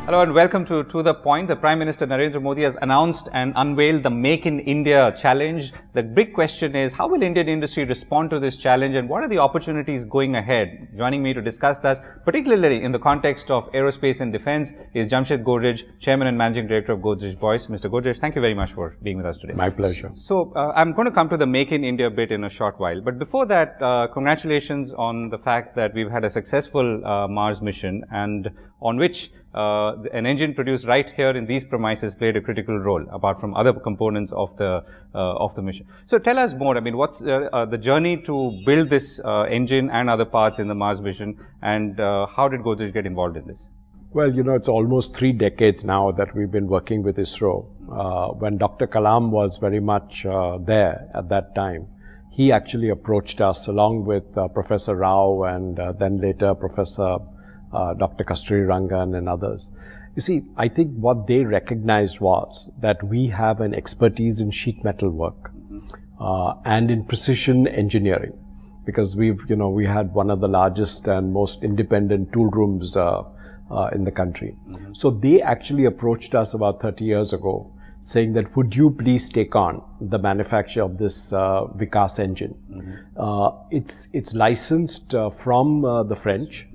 Hello and welcome to The Point. The Prime Minister Narendra Modi has announced and unveiled the Make in India challenge. The big question is, how will Indian industry respond to this challenge and what are the opportunities going ahead? Joining me to discuss this, particularly in the context of aerospace and defense, is Jamshyd Godrej, Chairman and Managing Director of Godrej Boyce. Mr. Godrej, thank you very much for being with us today. My pleasure. So, I'm going to come to the Make in India bit in a short while. But before that, congratulations on the fact that we've had a successful Mars mission, and on which an engine produced right here in these premises played a critical role, apart from other components of the mission. So tell us more. I mean, what's the journey to build this engine and other parts in the Mars mission, and how did Godrej get involved in this? Well, you know, it's almost 3 decades now that we've been working with ISRO. When Dr. Kalam was very much there at that time, he actually approached us along with Professor Rao and then later Professor Dr. Kasturi Rangan and others. You see, I think what they recognized was that we have an expertise in sheet metal work and in precision engineering, because we had one of the largest and most independent tool rooms in the country. So they actually approached us about 30 years ago saying that, would you please take on the manufacture of this Vikas engine? It's licensed from the French.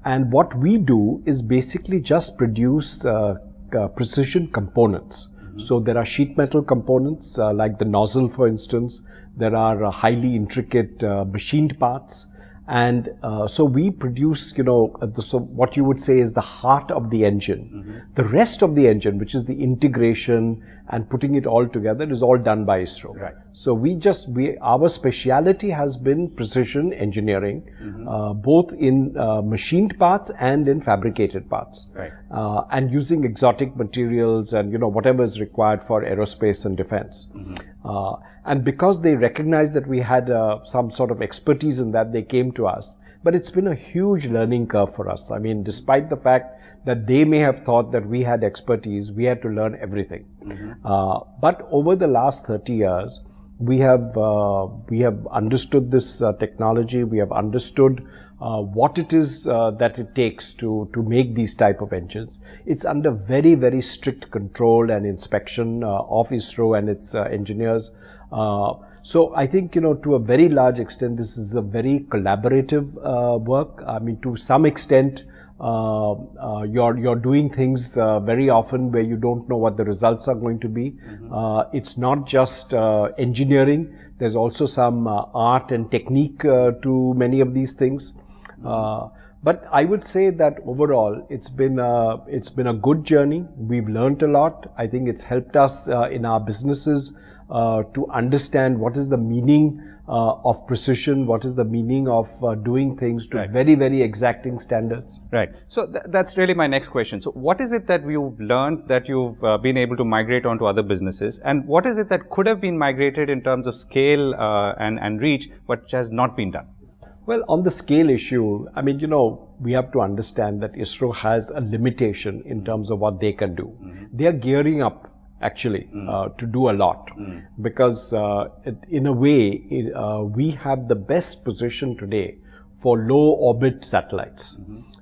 And what we do is basically just produce precision components. So there are sheet metal components like the nozzle, for instance. There are highly intricate machined parts. And so we produce, so what you would say is the heart of the engine. The rest of the engine, which is the integration and putting it all together, is all done by ISRO. Right. So our speciality has been precision engineering, both in machined parts and in fabricated parts. Right. And using exotic materials and, whatever is required for aerospace and defense. And because they recognized that we had some sort of expertise in that, they came to us. But it's been a huge learning curve for us. I mean, despite the fact that they may have thought that we had expertise, we had to learn everything. But over the last 30 years, we have understood this technology. We have understood what it is that it takes to make these type of engines. It's under very, very strict control and inspection of ISRO and its engineers. So I think, to a very large extent, this is a very collaborative work. I mean, to some extent, you're doing things very often where you don't know what the results are going to be. It's not just engineering. There's also some art and technique to many of these things. But I would say that overall, it's been a good journey. We've learned a lot. I think it's helped us in our businesses to understand what is the meaning of precision, what is the meaning of doing things to very, very exacting standards. Right. So that's really my next question. So what is it that you've learned that you've been able to migrate onto other businesses, and what is it that could have been migrated in terms of scale and reach, but has not been done? Well, on the scale issue, I mean, we have to understand that ISRO has a limitation in terms of what they can do. They are gearing up actually to do a lot, because in a way we have the best position today for low orbit satellites.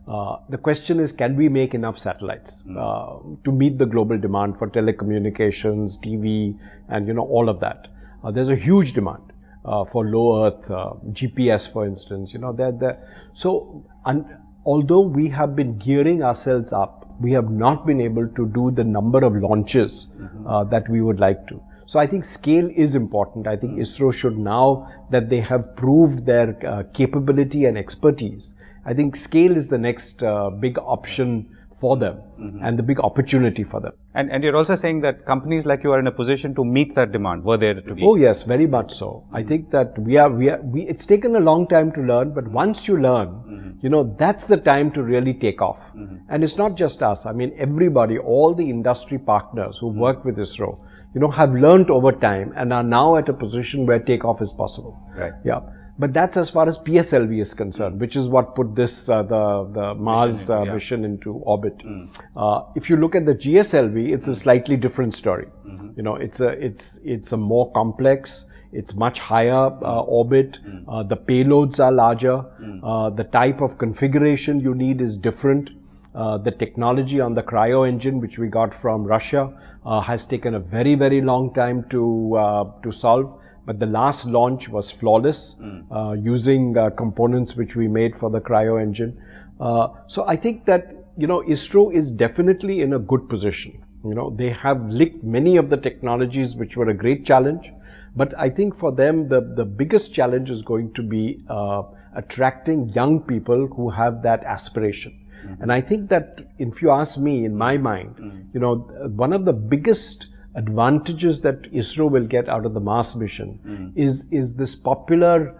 The question is, can we make enough satellites to meet the global demand for telecommunications, TV, and all of that? There's a huge demand for low Earth, GPS, for instance. So although we have been gearing ourselves up, we have not been able to do the number of launches that we would like to. So I think scale is important. I think ISRO should, now that they have proved their capability and expertise, I think scale is the next big option for them and the big opportunity for them. And you're also saying that companies like you are in a position to meet that demand, were there to be? Oh yes, very much so. I think that it's taken a long time to learn, but once you learn, that's the time to really take off. And it's not just us. I mean, everybody, all the industry partners who work with ISRO, have learned over time and are now at a position where takeoff is possible. Right. Yeah. But that's as far as PSLV is concerned, which is what put this the Mars mission into orbit. If you look at the GSLV, it's a slightly different story. It's a more complex. It's much higher orbit. The payloads are larger. The type of configuration you need is different. The technology on the cryo engine, which we got from Russia, has taken a very, very long time to solve. But the last launch was flawless, using components which we made for the cryo engine. So I think that, ISRO is definitely in a good position. They have licked many of the technologies which were a great challenge. But I think for them, the biggest challenge is going to be attracting young people who have that aspiration. And I think that, if you ask me, in my mind, one of the biggest advantages that ISRO will get out of the Mars mission is this popular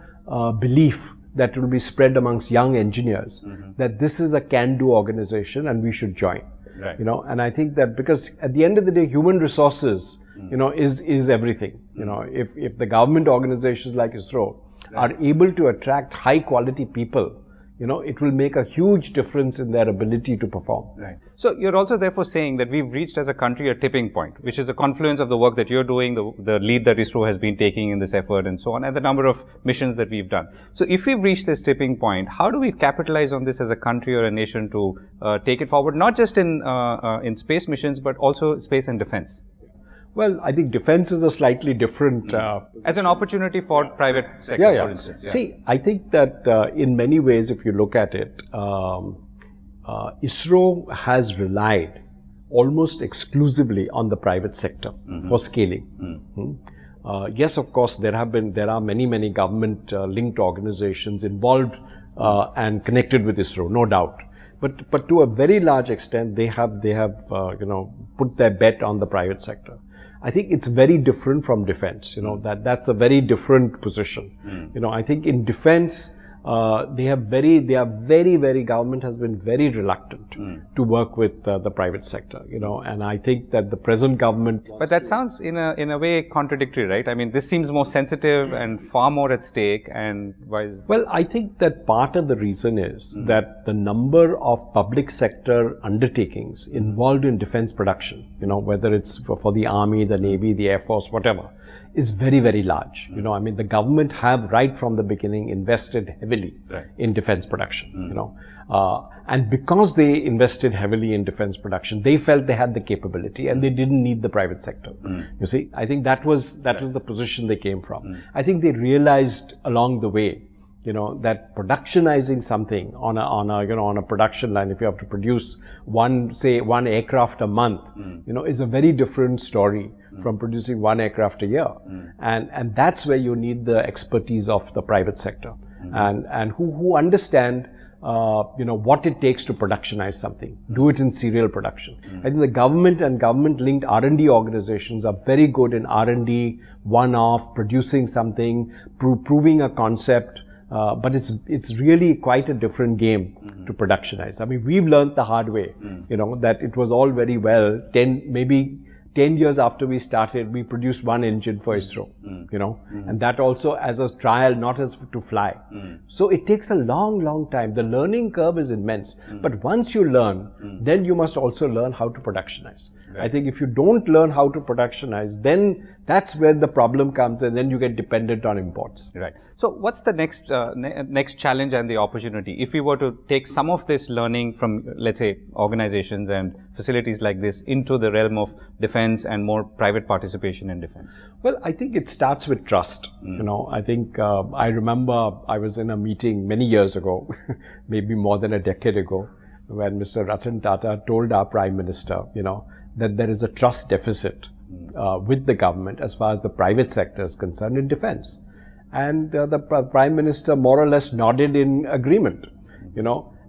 belief that will be spread amongst young engineers that this is a can-do organization and we should join. Right. And I think that, because at the end of the day, human resources, is everything. If the government organizations like ISRO are able to attract high quality people, it will make a huge difference in their ability to perform. Right. So you're also therefore saying that we've reached as a country a tipping point, which is a confluence of the work that you're doing, the lead that ISRO has been taking in this effort and so on, and the number of missions that we've done. So if we've reached this tipping point, how do we capitalize on this as a country or a nation to take it forward, not just in space missions, but also space and defense? Well, I think defense is a slightly different... as an opportunity for private sector, for instance. Yeah. See, I think that in many ways, if you look at it, ISRO has relied almost exclusively on the private sector for scaling. Yes, of course, there are many government linked organizations involved and connected with ISRO, no doubt. But to a very large extent, they have put their bet on the private sector. I think it's very different from defense. That's a very different position. I think in defense, government has been very reluctant to work with the private sector, and I think that the present government... But that sounds in a way contradictory, right? I mean, this seems more sensitive and far more at stake, and why is... Well, I think that part of the reason is that the number of public sector undertakings involved in defense production, whether it's for the Army, the Navy, the Air Force, whatever, is very, very large. I mean, the government have right from the beginning invested heavily in defense production, and because they invested heavily in defense production, they felt they had the capability and they didn't need the private sector. You see, I think that was the position they came from. I think they realized along the way, that productionizing something on a production line, if you have to produce one aircraft a month, is a very different story from producing one aircraft a year. And that's where you need the expertise of the private sector and who understand what it takes to productionize something, do it in serial production. I think the government and government-linked R&D organizations are very good in R&D, one-off, producing something, proving a concept, but it's really quite a different game to productionize. I mean, we've learned the hard way, that it was all very well, maybe 10 years after we started, we produced one engine for ISRO, and that also as a trial, not as to fly. So it takes a long time. The learning curve is immense. But once you learn, then you must also learn how to productionize. Right. I think if you don't learn how to productionize, then that's where the problem comes, and then you get dependent on imports. Right. So what's the next challenge and the opportunity? If we were to take some of this learning from, let's say, organizations and facilities like this into the realm of defense and more private participation in defense? Well, I think it starts with trust. I think I remember I was in a meeting many years ago, maybe more than a decade ago, when Mr. Ratan Tata told our Prime Minister, that there is a trust deficit with the government as far as the private sector is concerned in defense. And the Prime Minister more or less nodded in agreement,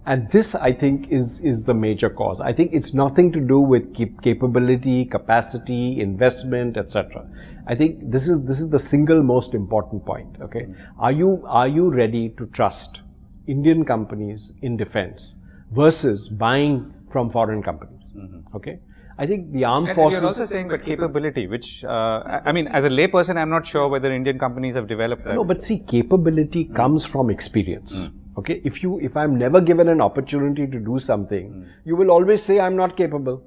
and this, I think, is the major cause. I think it's nothing to do with capability, capacity, investment, etc. I think this is the single most important point. Okay, are you ready to trust Indian companies in defense versus buying from foreign companies? Okay. I think the armed forces... You're also saying that capability, which, I mean, as a layperson, I'm not sure whether Indian companies have developed that. No, but see, capability comes from experience. Okay, if I'm never given an opportunity to do something, you will always say I'm not capable.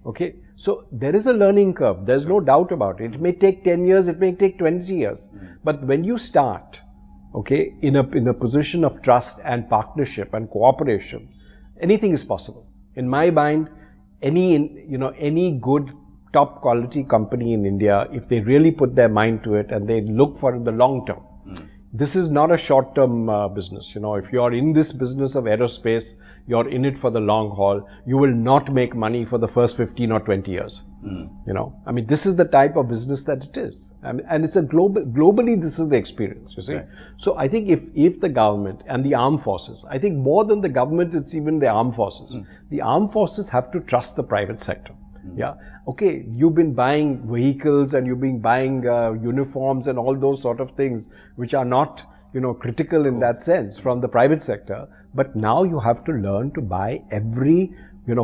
Okay, so there is a learning curve. There's no doubt about it. It may take 10 years, it may take 20 years. But when you start, in a position of trust and partnership and cooperation, anything is possible. In my mind, any good top quality company in India, if they really put their mind to it and they look for the long term, this is not a short term business. If you are in this business of aerospace, you're in it for the long haul. You will not make money for the first 15 or 20 years. I mean, this is the type of business that it is. And it's a globally, this is the experience, you see. Right. So I think if the government and the armed forces, I think more than the government, it's even the armed forces. The armed forces have to trust the private sector. Yeah. Okay, you've been buying vehicles and you've been buying uniforms and all those sort of things which are not, critical in that sense from the private sector. But now you have to learn to buy every,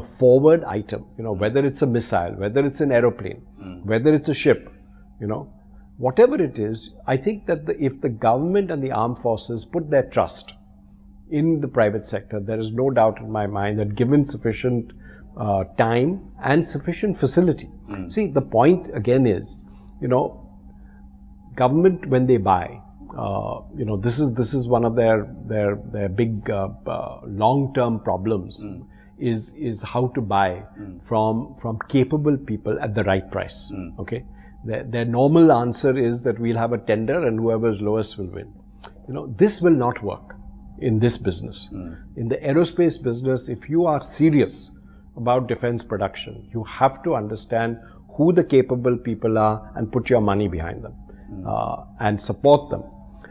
forward item, whether it's a missile, whether it's an aeroplane, whether it's a ship, whatever it is. I think that if the government and the armed forces put their trust in the private sector, there is no doubt in my mind that given sufficient time and sufficient facility. See, the point again is, government when they buy, this is one of their big long-term problems is how to buy from capable people at the right price. Okay, their normal answer is that we'll have a tender and whoever's lowest will win. This will not work in this business. In the aerospace business, if you are serious about defense production, you have to understand who the capable people are and put your money behind them and support them.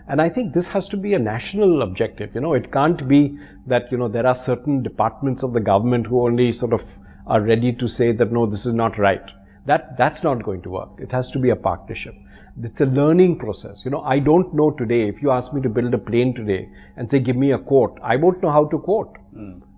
And I think this has to be a national objective. It can't be that, there are certain departments of the government who only sort of are ready to say that, no, this is not right. That's not going to work. It has to be a partnership. It's a learning process. I don't know today, if you ask me to build a plane today and say, give me a quote, I won't know how to quote.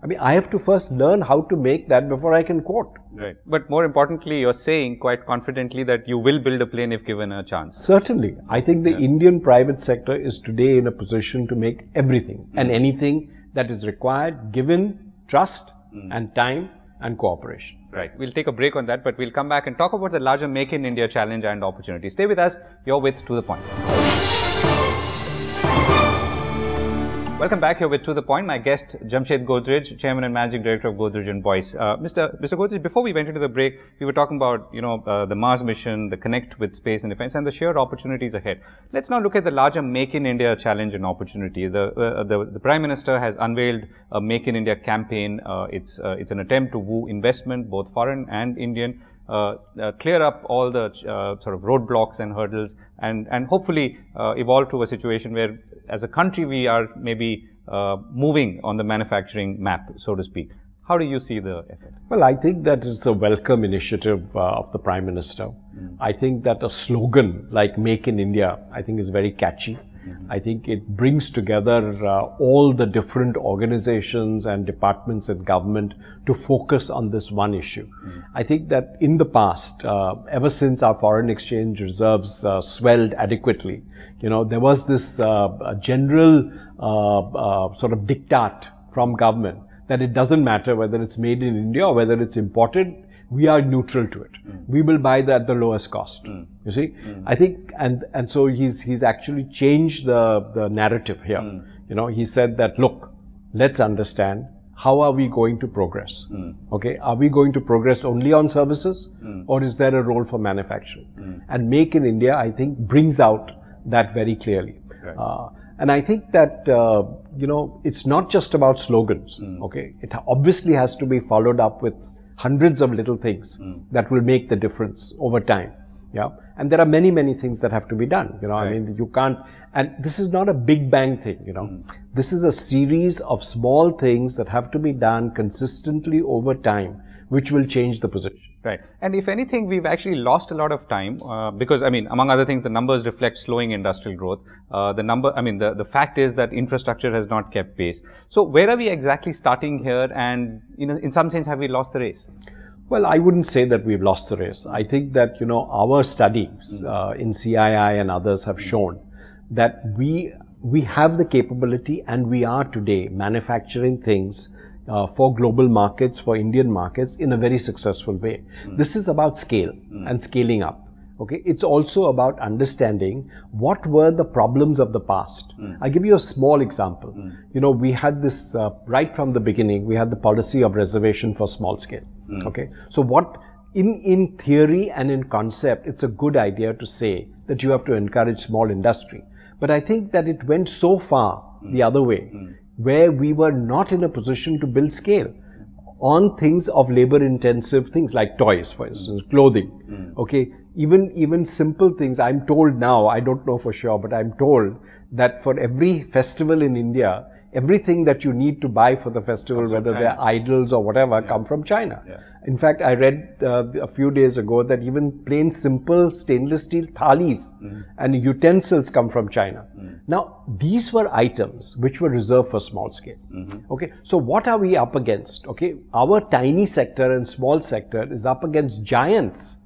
I mean, I have to first learn how to make that before I can quote. Right. But more importantly, you're saying quite confidently that you will build a plane if given a chance. Certainly. I think the Indian private sector is today in a position to make everything and anything that is required, given trust and time and cooperation. Right. We'll take a break on that, but we'll come back and talk about the larger Make in India challenge and opportunity. Stay with us. You're with To The Point. Welcome back. Here with To The Point. My guest, Jamshyd Godrej, Chairman and Managing Director of Godrej Boyce. Mr. Godrej, before we went into the break, we were talking about, the Mars mission, the connect with space and defense, and the sheer opportunities ahead. Let's now look at the larger Make in India challenge and opportunity. The Prime Minister has unveiled a Make in India campaign. It's an attempt to woo investment, both foreign and Indian. Clear up all the sort of roadblocks and hurdles, and hopefully evolve to a situation where, as a country, we are maybe moving on the manufacturing map, so to speak. How do you see the effort? Well, I think that it's a welcome initiative of the Prime Minister. I think that a slogan like Make in India, I think is very catchy. I think it brings together all the different organizations and departments in government to focus on this one issue. I think that in the past, ever since our foreign exchange reserves swelled adequately, there was this general sort of diktat from government that it doesn't matter whether it's made in India or whether it's imported. We are neutral to it. We will buy that at the lowest cost. You see, I think, and so he's actually changed the narrative here. He said that, look, let's understand, how are we going to progress? Okay, are we going to progress only on services, or is there a role for manufacturing? And Make in India, I think, brings out that very clearly. Right. And I think that, it's not just about slogans. Okay, it obviously has to be followed up with hundreds of little things that will make the difference over time. Yeah. And there are many, many things that have to be done. Right. I mean, you can't, and this is not a big bang thing, This is a series of small things that have to be done consistently over time, which will change the position. Right. And if anything, we've actually lost a lot of time because, I mean, among other things, the numbers reflect slowing industrial growth. The fact is that infrastructure has not kept pace. So where are we exactly starting here? And, in some sense, have we lost the race? Well, I wouldn't say that we've lost the race. I think that, our studies in CII and others have shown that we have the capability, and we are today manufacturing things for global markets, for Indian markets, in a very successful way. This is about scale and scaling up. Okay, it's also about understanding what were the problems of the past. I'll give you a small example. You know, we had this, right from the beginning, we had the policy of reservation for small scale. Okay, so what, in theory and in concept, it's a good idea to say that you have to encourage small industry. But I think that it went so far the other way, where we were not in a position to build scale on things of labor intensive things like toys, for instance, clothing. Okay, even simple things. I'm told now, I don't know for sure, but I'm told that for every festival in India, everything that you need to buy for the festival, whether they're idols or whatever, come from China. In fact, I read a few days ago that even plain simple stainless steel thalis and utensils come from China. Now, these were items which were reserved for small scale. Okay, so what are we up against? Okay, our tiny sector and small sector is up against giants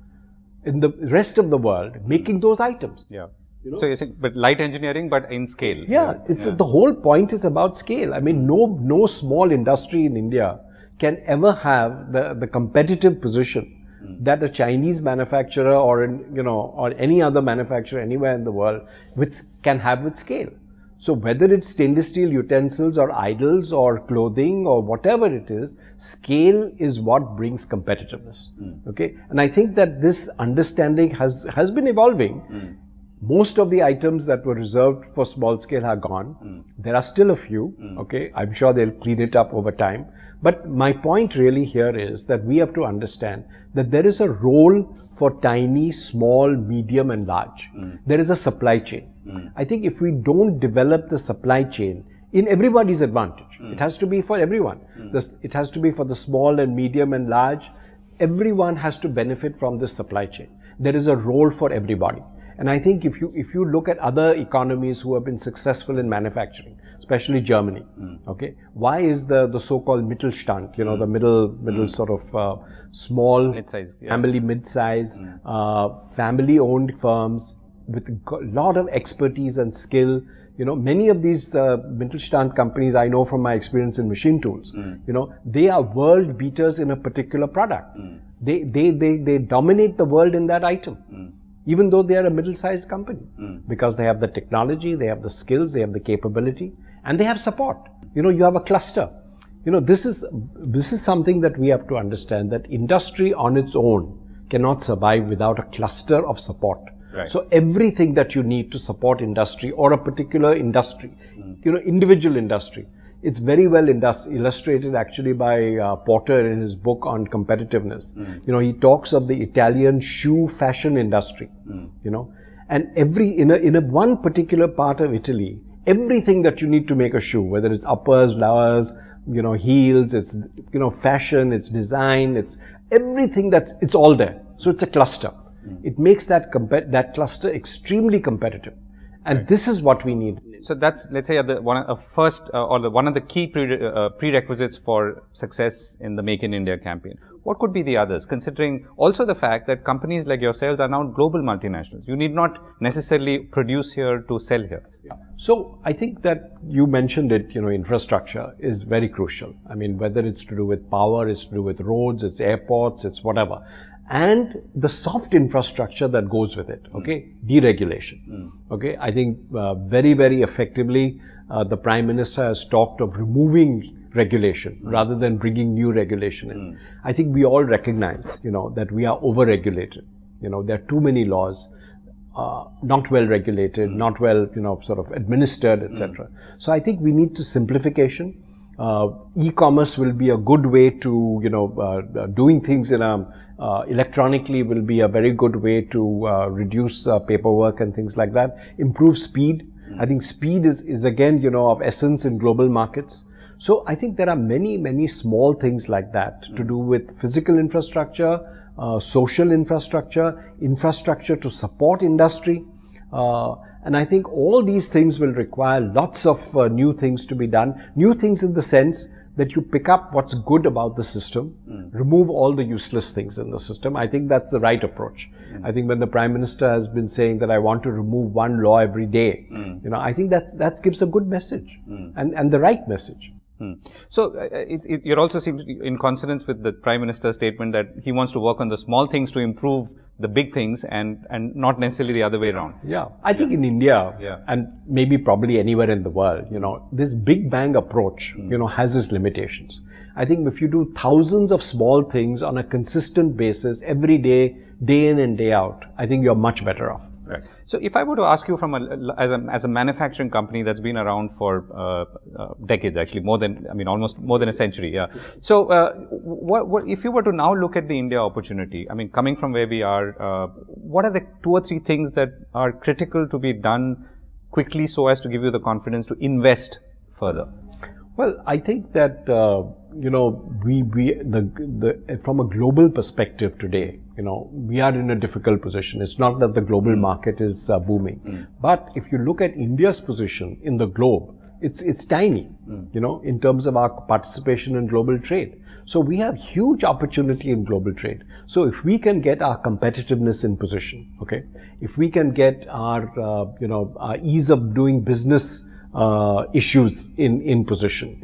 in the rest of the world making those items. You know? So you're saying, but light engineering, but in scale. It's the whole point is about scale. I mean, no small industry in India can ever have the competitive position that a Chinese manufacturer or any other manufacturer anywhere in the world can have with scale. So whether it's stainless steel utensils or idols or clothing or whatever it is, scale is what brings competitiveness. Okay, and I think that this understanding has been evolving. Most of the items that were reserved for small scale are gone. There are still a few. Okay, I'm sure they'll clean it up over time. But my point really here is that we have to understand that there is a role for tiny, small, medium and large. There is a supply chain. I think if we don't develop the supply chain in everybody's advantage, it has to be for everyone. It has to be for the small and medium and large. Everyone has to benefit from this supply chain. There is a role for everybody. And I think if you look at other economies who have been successful in manufacturing, especially Germany, okay, why is the so-called Mittelstand, you know, the middle sort of small, mid-size, family mid-size, family-owned firms with a lot of expertise and skill. You know, many of these Mittelstand companies, I know from my experience in machine tools, you know, they are world beaters in a particular product. They dominate the world in that item. Even though they are a middle-sized company, because they have the technology, they have the skills, they have the capability, and they have support. You know, you have a cluster. You know, this is something that we have to understand, that industry on its own cannot survive without a cluster of support. Right. So everything that you need to support industry or a particular industry, you know, individual industry, it's very well illustrated actually by Porter in his book on competitiveness. You know, he talks of the Italian shoe fashion industry, you know, and in a one particular part of Italy, everything that you need to make a shoe, whether it's uppers, lowers, you know, heels, it's, you know, fashion, it's design, it's everything it's all there. So it's a cluster. It makes that cluster extremely competitive. And this is what we need. So that's, let's say, one of the key prerequisites for success in the Make in India campaign. What could be the others, considering also the fact that companies like yourselves are now global multinationals? You need not necessarily produce here to sell here. So I think that you mentioned it, you know, infrastructure is very crucial. I mean, whether it's to do with power, it's to do with roads, it's airports, it's whatever. And the soft infrastructure that goes with it, okay, deregulation, okay. I think very, very effectively the Prime Minister has talked of removing regulation rather than bringing new regulation in. I think we all recognize, you know, that we are over-regulated. You know, there are too many laws, not well regulated, not well, you know, sort of administered, etc. So I think we need to simplification. E-commerce will be a good way to, you know, doing things in electronically will be a very good way to reduce paperwork and things like that. Improve speed. I think speed is again, you know, of essence in global markets. So I think there are many, many small things like that to do with physical infrastructure, social infrastructure, infrastructure to support industry. And I think all these things will require lots of new things to be done. New things in the sense that you pick up what's good about the system, remove all the useless things in the system. I think that's the right approach. I think when the Prime Minister has been saying that I want to remove one law every day, you know, I think that gives a good message and the right message. So, it also seems in consonance with the Prime Minister's statement that he wants to work on the small things to improve the big things and not necessarily the other way around. Yeah, I think in India and maybe probably anywhere in the world, this big bang approach, has its limitations. I think if you do thousands of small things on a consistent basis every day, day in and day out, I think you're much better off. Right. So, if I were to ask you from as a manufacturing company that's been around for decades, actually almost more than a century. Yeah. So, what if you were to now look at the India opportunity? I mean, coming from where we are, what are the 2 or 3 things that are critical to be done quickly so as to give you the confidence to invest further? Well, I think that from a global perspective today, we are in a difficult position. It's not that the global market is booming, but if you look at India's position in the globe, it's tiny, in terms of our participation in global trade. So we have huge opportunity in global trade. So if we can get our competitiveness in position, okay, if we can get our our ease of doing business issues in position,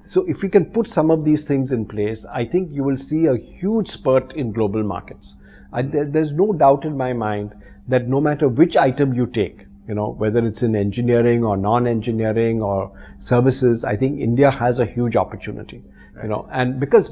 so if we can put some of these things in place, I think you will see a huge spurt in global markets. There's no doubt in my mind that no matter which item you take, whether it's in engineering or non-engineering or services, I think India has a huge opportunity, and because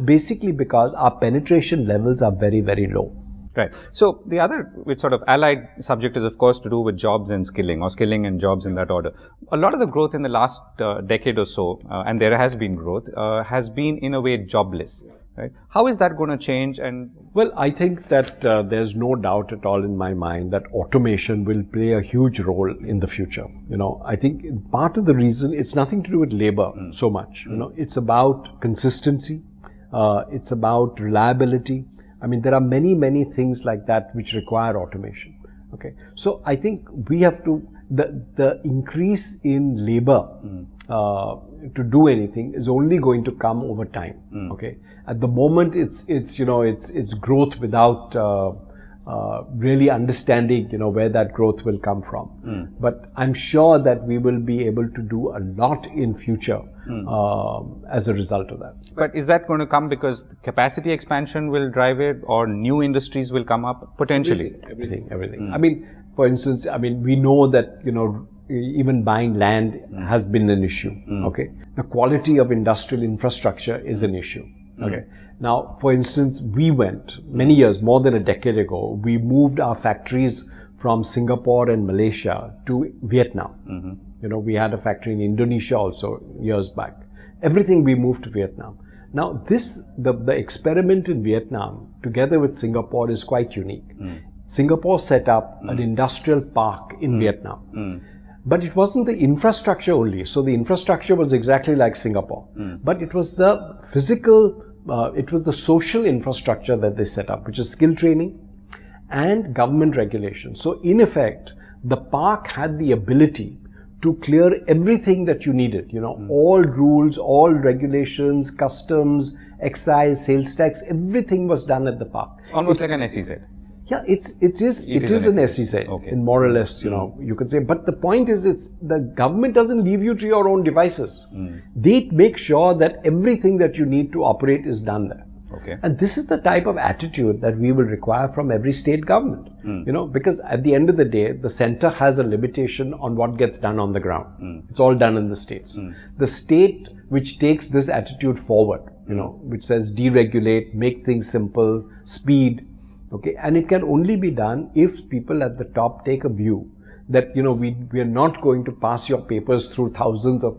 our penetration levels are very, very low. Right. So, the other which sort of allied subject is of course to do with jobs and skilling, or skilling and jobs in that order. A lot of the growth in the last decade or so, and there has been growth, has been in a way jobless. Right. How is that going to change? And well, I think that there's no doubt at all in my mind that automation will play a huge role in the future. I think part of the reason, it's nothing to do with labor so much. It's about consistency. It's about reliability. I mean, there are many, many things like that which require automation. Okay, so I think we have to, the increase in labor to do anything is only going to come over time. Okay, at the moment it's growth without really understanding where that growth will come from. But I'm sure that we will be able to do a lot in future as a result of that. But is that going to come because capacity expansion will drive it, or new industries will come up potentially? Everything. I mean, for instance, we know that even buying land has been an issue. Okay, the quality of industrial infrastructure is an issue. Okay. Now, for instance, we went many years, more than a decade ago, we moved our factories from Singapore and Malaysia to Vietnam. We had a factory in Indonesia also years back. Everything we moved to Vietnam. Now, the experiment in Vietnam together with Singapore is quite unique. Singapore set up an industrial park in Vietnam. But it wasn't the infrastructure only. So the infrastructure was exactly like Singapore. But it was the physical, it was the social infrastructure that they set up, which is skill training and government regulation. So in effect, the park had the ability to clear everything that you needed, all rules, all regulations, customs, excise, sales tax, everything was done at the park. Almost like an SEZ. Yeah, it is an SEZ, okay, in more or less, you could say. But the point is, the government doesn't leave you to your own devices. They make sure that everything that you need to operate is done there. Okay. And this is the type of attitude that we will require from every state government, because at the end of the day, the center has a limitation on what gets done on the ground. It's all done in the states. The state which takes this attitude forward, which says deregulate, make things simple, speed, okay, and it can only be done if people at the top take a view that, we are not going to pass your papers through thousands of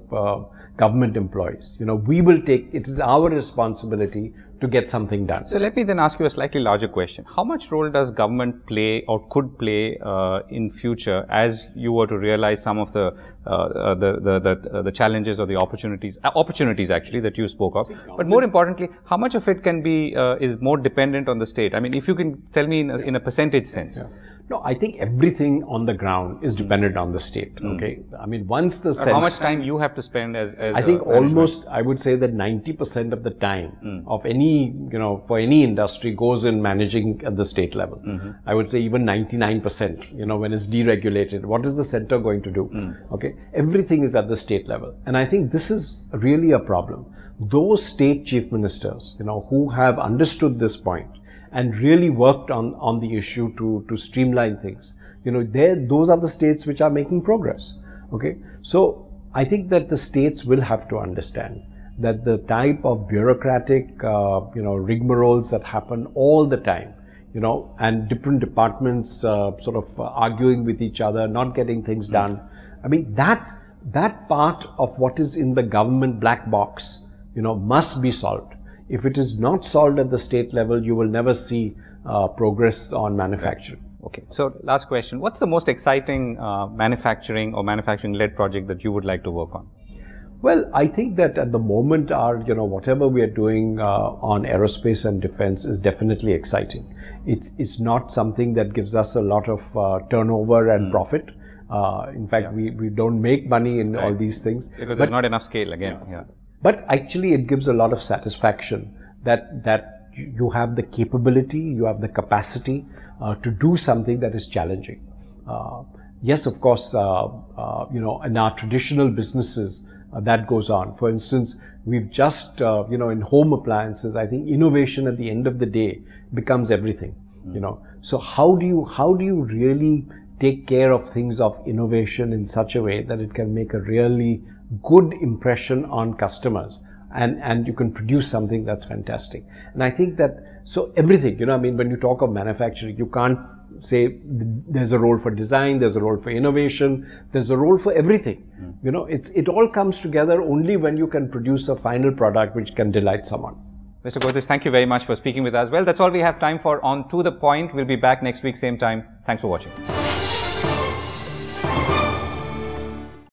government employees. We will take, it is our responsibility to get something done. So let me then ask you a slightly larger question. How much role does government play or could play in future as you were to realize some of the challenges or the opportunities actually that you spoke of? But more importantly, how much of it can be is more dependent on the state? I mean, if you can tell me in a percentage sense. Yeah. No, I think everything on the ground is dependent on the state. Okay, I mean, once the how much time you have to spend as I think almost, I would say that 90% of the time of any, for any industry goes in managing at the state level. I would say even 99%, when it's deregulated, what is the center going to do? Okay, everything is at the state level. And I think this is really a problem. Those state chief ministers, who have understood this point and really worked on the issue to streamline things, those are the states which are making progress. Okay, so I think that the states will have to understand that the type of bureaucratic, rigmaroles that happen all the time, and different departments sort of arguing with each other, not getting things done. I mean, that part of what is in the government black box, must be solved. If it is not solved at the state level, you will never see progress on manufacturing. Okay. So, last question. What's the most exciting manufacturing or manufacturing-led project that you would like to work on? Well, I think that at the moment our, whatever we are doing on aerospace and defense is definitely exciting. It's not something that gives us a lot of turnover and profit. In fact, we don't make money in all these things. Because there's not enough scale again. Yeah. But actually it gives a lot of satisfaction that you have the capability, you have the capacity to do something that is challenging. Yes, of course, in our traditional businesses, that goes on. For instance, we've just, in home appliances, I think innovation at the end of the day becomes everything, So how do you really take care of things of innovation in such a way that it can make a really good impression on customers, and you can produce something that's fantastic. And I think that, so everything, when you talk of manufacturing, you can't say there's a role for design, there's a role for innovation, there's a role for everything. It all comes together only when you can produce a final product which can delight someone. Mr. Godrej, thank you very much for speaking with us. Well, that's all we have time for on To The Point. We'll be back next week, same time. Thanks for watching.